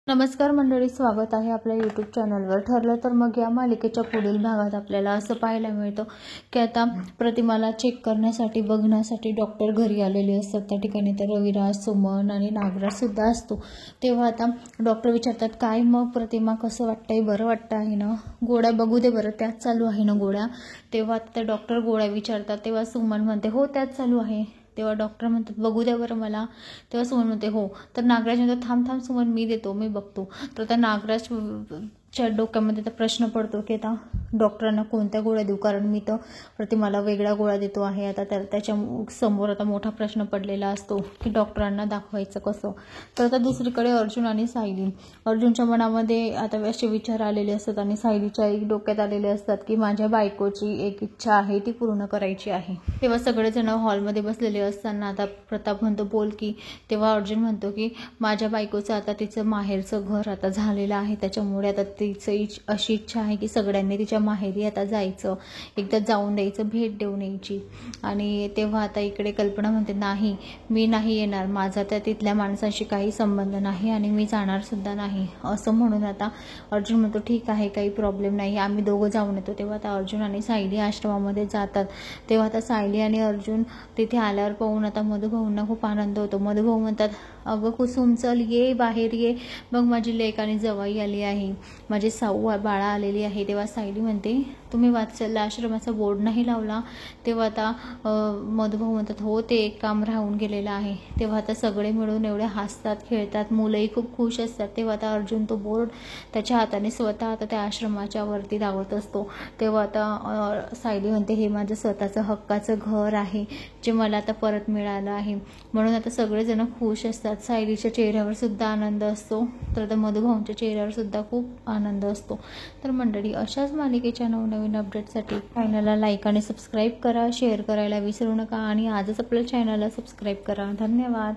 नमस्कार मंडळी, स्वागत आहे आपल्या यूट्यूब चॅनलवर। ठरलं तर मग या मालिकेच्या पुढील भागात आपल्याला असं पाहायला मिळतं की आता प्रतिमाला चेक करण्यासाठी बघण्यासाठी डॉक्टर घरी आलेले असतात। त्या ठिकाणी तर रविराज, सुमन आणि नागराज सुद्धा असतो। तेव्हा आता डॉक्टर विचारतात, काय मग प्रतिमा, कसं वाटतंय, बरं वाटतं आहे ना? गोळ्या बघू दे बरं, त्याच चालू आहे ना गोळ्या? तेव्हा आता डॉक्टर गोळ्या विचारतात, तेव्हा सुमन म्हणते हो त्याच चालू आहे। तेव्हा डॉक्टर म्हणतात बघू द्या बरं मला। तेव्हा सुमन म्हणते हो। तर नागराज म्हणतो थांब थांब सुमन, मी देतो, मी बघतो। तर त्या नागराजच्या डोक्यामध्ये तर प्रश्न पडतो की आता डॉक्टरांना कोणत्या गोळ्या देऊ, कारण मी तर प्रतिमाला वेगळ्या गोळ्या देतो आहे। आता त्याच्या समोर आता मोठा प्रश्न पडलेला असतो की डॉक्टरांना दाखवायचं कसं। तर आता दुसरीकडे अर्जुन आणि सायली, अर्जुनच्या मनामध्ये आता असे विचार आलेले असतात आणि सायलीच्या एक डोक्यात आलेले असतात की माझ्या बायकोची एक इच्छा आहे ती पूर्ण करायची आहे। तेव्हा सगळेजण हॉलमध्ये बसलेले असताना आता प्रताप म्हणतो बोल की। तेव्हा अर्जुन म्हणतो की माझ्या बायकोचं आता तिचं माहेरचं घर आता झालेलं आहे, त्याच्यामुळे आता तिचं अशी इच्छा आहे की सगळ्यांनी तिच्या माहेरी आता जायचं, एकदा जाऊन द्यायचं, भेट देऊन यायची। आणि तेव्हा आता इकडे कल्पना म्हणते नाही, मी नाही येणार, माझा त्या तिथल्या माणसाशी काही संबंध नाही आणि मी जाणार सुद्धा नाही, असं म्हणून आता अर्जुन म्हणतो ठीक आहे, काही प्रॉब्लेम नाही, आम्ही दोघं जाऊन येतो। तेव्हा आता अर्जुन आणि सायली आश्रमामध्ये जातात। तेव्हा आता सायली आणि अर्जुन तिथे आल्यावर पाहून आता मधुभाऊंना खूप आनंद होतो। मधुभाऊ म्हणतात अगं कुसुम चल ये, बाहेर ये, मग माझी लेक आणि जवाई आली आहे, माझी साऊ बाळा आलेली आहे। तेव्हा सायली म्हणते तुम्ही वात्सल्य आश्रमाचा बोर्ड नाही लावला? तेव्हा आता मधुभाऊ म्हणतात हो, ते एक काम राहून गेलेलं आहे। तेव्हा आता सगळे मिळून एवढे हसतात, खेळतात, मुलंही खूप खुश असतात। तेव्हा आता अर्जुन तो बोर्ड त्याच्या हाताने स्वतः आता त्या आश्रमाच्या वरती लावत असतो। तेव्हा आता सायली म्हणते हे माझं स्वतःचं हक्काचं घर आहे, जे मला आता परत मिळालं आहे, म्हणून आता सगळेजण खुश असतात। सायलीच्या चेहऱ्यावर सुद्धा आनंद असतो, तर आता मधुभाऊंच्या चेहऱ्यावर सुद्धा खूप आनंद असतो। तर मंडळी, अशाच मालिकेच्या नवनवीन अपडेटसाठी चॅनलला लाईक आणि सबस्क्राईब करा, शेअर करायला विसरू नका आणि आजच आपल्या चॅनलला सबस्क्राईब करा। धन्यवाद।